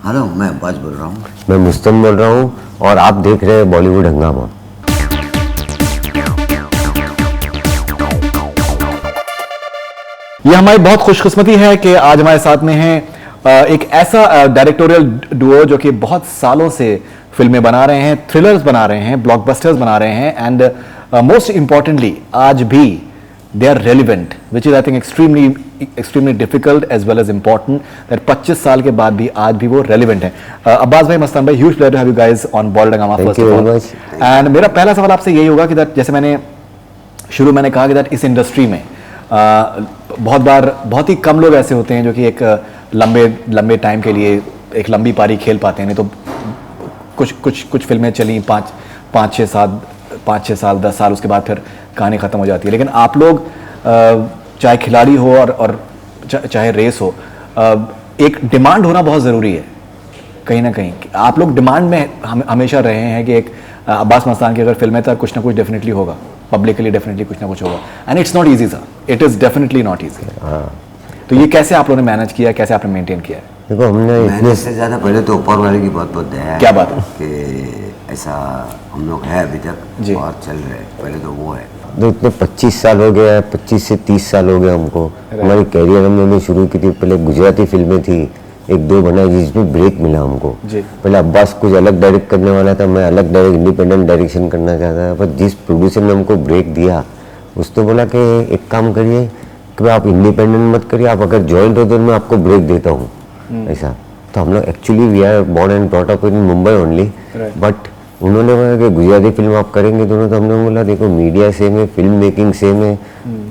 Hello, मैं अब्बास बोल रहा हूँ। मैं मुस्तम बोल रहा हूँ और आप देख रहे हैं बॉलीवुड हंगामा। ये हमारी बहुत खुशकिस्मती है कि आज हमारे साथ में है एक ऐसा डायरेक्टोरियल डुओ जो कि बहुत सालों से फिल्में बना रहे हैं, थ्रिलर्स बना रहे हैं, ब्लॉकबस्टर्स बना रहे हैं एंड मोस्ट इंपॉर्टेंटली आज भी they are relevant, which is I think extremely difficult as well as important that 25 साल के बाद भी आज भी वो रेलिवेंट है। अब्बास भाई, मस्तान भाई, huge pleasure to have you guys on Bollywood Hungama first of all. And मेरा पहला सवाल आपसे यही होगा कि दैट जैसे मैंने कहा कि दैट इस इंडस्ट्री में बहुत ही कम लोग ऐसे होते हैं जो कि एक लंबे टाइम के लिए एक लंबी पारी खेल पाते हैं। नहीं तो कुछ फिल्में चली 5-6 साल 10 साल, उसके बाद फिर कहानी ख़त्म हो जाती है। लेकिन आप लोग चाहे खिलाड़ी हो और चाहे रेस हो, एक डिमांड होना बहुत ज़रूरी है कहीं ना कहीं। आप लोग डिमांड में हमेशा रहे हैं कि एक अब्बास मस्तान की अगर फिल्म है तो कुछ ना कुछ डेफिनेटली होगा, पब्लिकली डेफिनेटली कुछ ना कुछ होगा। And it's not easy sir, it is definitely not easy. तो ये कैसे आप लोगों ने मैनेज किया, कैसे आपने मेंटेन किया है? देखो, हमने मैंने से ज़्यादा पहले तो ऊपर वाले की बहुत बहुत दया है। क्या बात है कि ऐसा हम लोग है अभी तक जी। और चल रहे हैं, पहले तो वो है। तो इतने 25 साल हो गया है, 25 से 30 साल हो गए हमको। हमारी कैरियर हमने शुरू की थी, पहले गुजराती फिल्में थी, 1-2 बनाई जिसमें ब्रेक मिला हमको जी। पहले अब्बास कुछ अलग डायरेक्ट करने वाला था, मैं अलग इंडिपेंडेंट डायरेक्शन करना चाहता था। पर जिस प्रोड्यूसर ने हमको ब्रेक दिया उसने बोला कि एक काम करिए कि आप इंडिपेंडेंट मत करिए, आप अगर जॉइंट हो तो मैं आपको ब्रेक देता हूँ। ऐसा तो हम लोग actually we are born and brought up in Mumbai only, but उन्होंने बोला कि गुजराती फिल्म आप करेंगे दोनों। तो हमने बोला देखो, मीडिया सेम है, फिल्म मेकिंग सेम है,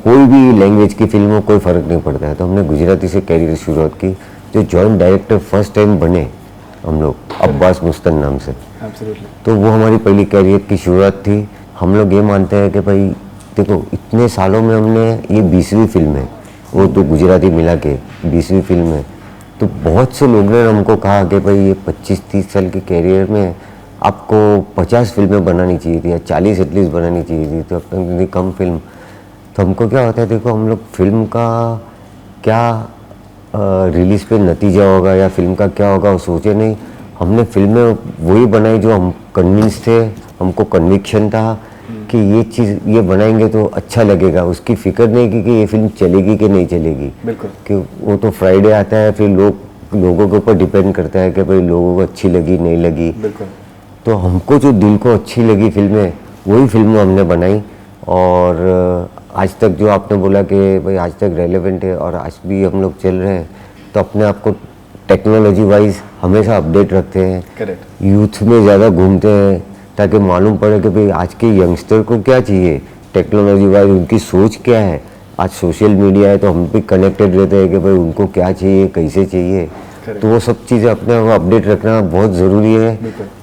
कोई भी लैंग्वेज की फिल्म हो कोई फ़र्क नहीं पड़ता है। तो हमने गुजराती से कैरियर शुरुआत की। जो जॉइंट डायरेक्टर फर्स्ट टाइम बने हम लोग, अब्बास मुस्तन नाम से। तो वो हमारी पहली कैरियर की शुरुआत थी। हम लोग ये मानते हैं कि भाई देखो, इतने सालों में हमने ये 20वीं फिल्म है, वो तो गुजराती मिला के 20वीं फिल्म है। तो बहुत से लोगों ने हमको कहा कि भाई ये 25-30 साल के कैरियर में आपको 50 फिल्में बनानी चाहिए थी या 40 एटलीस्ट बनानी चाहिए थी, तो अब तक इतनी कम फिल्म। तो हमको क्या होता है, देखो हम लोग फिल्म का क्या रिलीज़ पे नतीजा होगा या फिल्म का क्या होगा वो सोचे नहीं। हमने फिल्में वही बनाई जो हम कन्विंस थे, हमको कन्विक्शन था कि ये चीज़ ये बनाएंगे तो अच्छा लगेगा। उसकी फिक्र नहीं की कि ये फिल्म चलेगी कि नहीं चलेगी, बिल्कुल। कि वो तो फ्राइडे आता है, फिर लोगों के ऊपर डिपेंड करता है कि भाई लोगों को अच्छी लगी नहीं लगी। बिल्कुल। तो हमको जो दिल को अच्छी लगी फिल्में, वही फिल्में हमने बनाई। और आज तक जो आपने बोला कि भाई आज तक रेलेवेंट है और आज भी हम लोग चल रहे हैं, तो अपने आप को टेक्नोलॉजी वाइज हमेशा अपडेट रखते हैं। करेक्ट। यूथ में ज़्यादा घूमते हैं ताकि मालूम पड़े कि भाई आज के यंगस्टर को क्या चाहिए, टेक्नोलॉजी वाइज उनकी सोच क्या है। आज सोशल मीडिया है तो हम भी कनेक्टेड रहते हैं कि भाई उनको क्या चाहिए, कैसे चाहिए। तो वो सब चीज़ें अपने आप अपडेट रखना बहुत ज़रूरी है,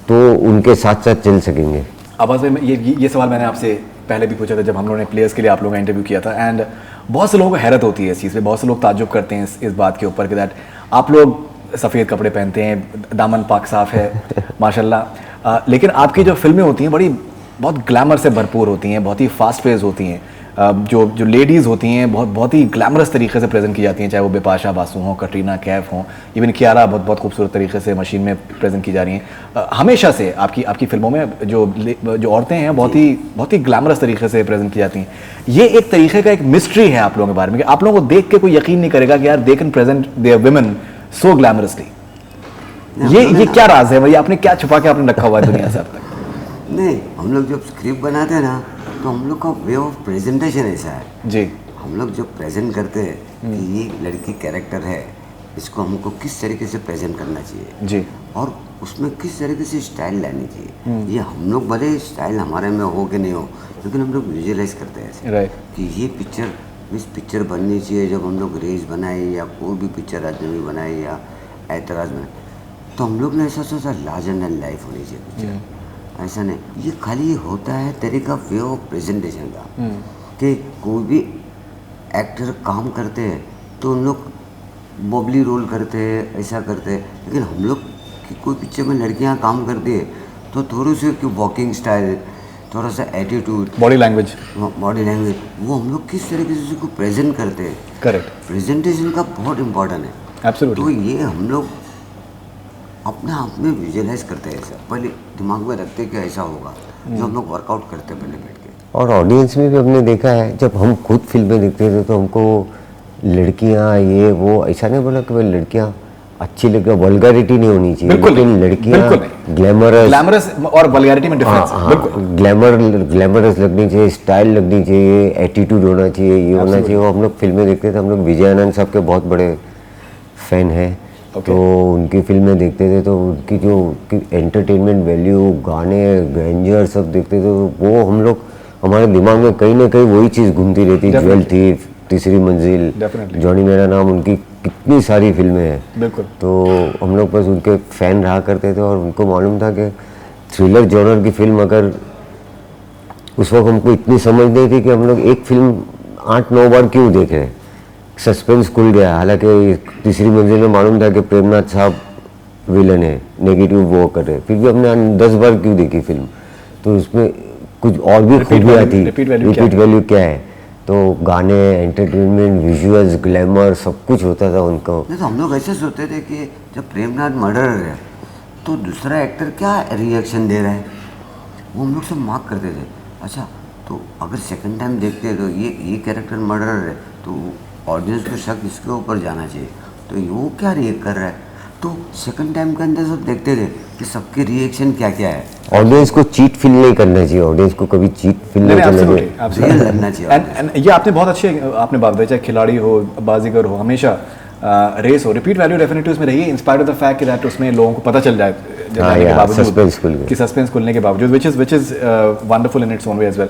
तो उनके साथ साथ चल सकेंगे। आवाज़ में ये सवाल मैंने आपसे पहले भी पूछा था जब हम लोगों ने प्लेयर्स के लिए आप लोगों का इंटरव्यू किया था। एंड बहुत से लोगों को हैरत होती है इस चीज़ पे, बहुत से लोग ताज्जुब करते हैं इस बात के ऊपर कि दैट आप लोग सफ़ेद कपड़े पहनते हैं, दामन पाक साफ है माशाल्लाह, लेकिन आपकी जो फिल्में होती हैं बहुत ग्लैमर से भरपूर होती हैं, बहुत ही फास्ट पेस होती हैं। जो लेडीज़ होती हैं बहुत ही ग्लैमरस तरीके से प्रेजेंट की जाती हैं, चाहे वो बिपाशा बासु हों, कटरीना कैफ हों, इवन कियारा बहुत खूबसूरत तरीके से मशीन में प्रेजेंट की जा रही हैं। हमेशा से आपकी फिल्मों में जो औरतें हैं बहुत ही ग्लैमरस तरीके से प्रेजेंट की जाती हैं। ये एक तरीके का एक मिस्ट्री है आप लोगों के बारे में कि आप लोगों को देख के कोई यकीन नहीं करेगा कि यार they can present their women so glamorously. ये क्या राज है भाई, आपने क्या छुपा के आपने रखा हुआ है दुनिया से अब तक? नहीं, हम लोग जब स्क्रिप्ट बनाते हैं ना, तो हम लोग का वे ऑफ प्रेजेंटेशन ऐसा है जी। हम लोग जो प्रेजेंट करते हैं कि ये लड़की कैरेक्टर है, इसको हमको किस तरीके से प्रेजेंट करना चाहिए जी, और उसमें किस तरीके से स्टाइल लानी चाहिए। ये हम लोग भले स्टाइल हमारे में हो कि नहीं हो, लेकिन हम लोग विजुअलाइज करते हैं ऐसे राइट। कि ये पिक्चर इस पिक्चर बननी चाहिए। जब हम लोग रेस बनाए या कोई भी पिक्चर अजनबी बनाए या ऐतराज़ बनाए, तो हम लोग ने ऐसा सोचा लार्जर देन लाइफ होनी चाहिए पिक्चर। ऐसा नहीं, ये खाली होता है तरीका वे ऑफ प्रेजेंटेशन का कि कोई भी एक्टर काम करते हैं तो उन लोग बॉबली रोल करते हैं, ऐसा करते हैं। लेकिन हम लोग की कोई पिक्चर में लड़कियां काम करती है तो थोड़ी सी वॉकिंग स्टाइल, थोड़ा सा एटीट्यूड, बॉडी लैंग्वेज वो हम लोग किस तरीके से उसको प्रेजेंट करते हैं। करेक्ट। प्रेजेंटेशन का बहुत इम्पोर्टेंट है। एब्सोल्युटली। तो ये हम लोग अपने आप में विजुअलाइज करते हैं ऐसा, पहले दिमाग में रखते कि ऐसा होगा, जो हम लोग वर्कआउट करते हैं पहले बैठ के। और ऑडियंस में भी हमने देखा है, जब हम खुद फिल्में देखते थे तो हमको लड़कियां ये वो ऐसा नहीं बोला कि भाई लड़कियां अच्छी लगे, वल्गैरिटी नहीं होनी चाहिए, बिल्कुल लेकिन नहीं, लड़कियां बिल्कुल नहीं। ग्लैमरस ग्लैमरस और वल्गैरिटी में डिफरेंस है, बिल्कुल। ग्लैमरस लगनी चाहिए, स्टाइल लगनी चाहिए, एटीट्यूड होना चाहिए, ये होना चाहिए। वो हम लोग फिल्में देखते थे, हम लोग विजय आनंद साहब के बहुत बड़े फैन हैं। तो उनकी फिल्में देखते थे तो उनकी जो एंटरटेनमेंट वैल्यू, गाने, ग्रैंडर सब देखते थे, तो वो हम लोग हमारे दिमाग में कहीं ना कहीं वही चीज़ घूमती रहती। ज्वेल थीफ, तीसरी मंजिल, जॉनी मेरा नाम, उनकी कितनी सारी फिल्में हैं। बिल्कुल। तो हम लोग बस उनके फ़ैन रहा करते थे और उनको मालूम था कि थ्रिलर जॉनर की फिल्म अगर उस वक्त हमको इतनी समझ नहीं थी कि हम लोग एक फिल्म 8-9 बार क्यों देख रहे हैं, सस्पेंस खुल गया। हालांकि तीसरी मंजिल में मालूम था कि प्रेमनाथ साहब विलन है, नेगेटिव वो कर रहे, फिर भी हमने 10 बार क्यों देखी फिल्म। तो उसमें कुछ और भी खूबियाँ थी। रिपीट वैल्यू क्या है, तो गाने, एंटरटेनमेंट, विजुअल्स, ग्लैमर सब कुछ होता था उनको। नहीं तो हम लोग ऐसे सोचते थे कि जब प्रेमनाथ मर्डरर है तो दूसरा एक्टर क्या रिएक्शन दे रहा है, वो हम लोग सब मार्क करते थे। अच्छा, तो अगर सेकंड टाइम देखते हैं तो ये कैरेक्टर मर्डरर है तो ऑडियंस को शक इसके ऊपर जाना चाहिए, तो ये वो क्या रिएक्ट कर रहा है। तो सेकंड टाइम के अंदर सब देखते थे कि सबके रिएक्शन क्या क्या है। ऑडियंस को चीट फील नहीं करना चाहिए, ऑडियंस को कभी चीट फील नहीं करना चाहिए, रियल लगना चाहिए। एंड ये आपने बहुत अच्छे आपने बात बताई, चाहे खिलाड़ी हो, बाजीगर हो, हमेशा रेस हो, रिपीट वैल्यू डेफिनेटली उसमें रही है, inspired of the fact that उसमें लोगों को पता चल जाए जाने के बावजूद कि सस्पेंस खुलने के बावजूद, which is wonderful in its own way as well.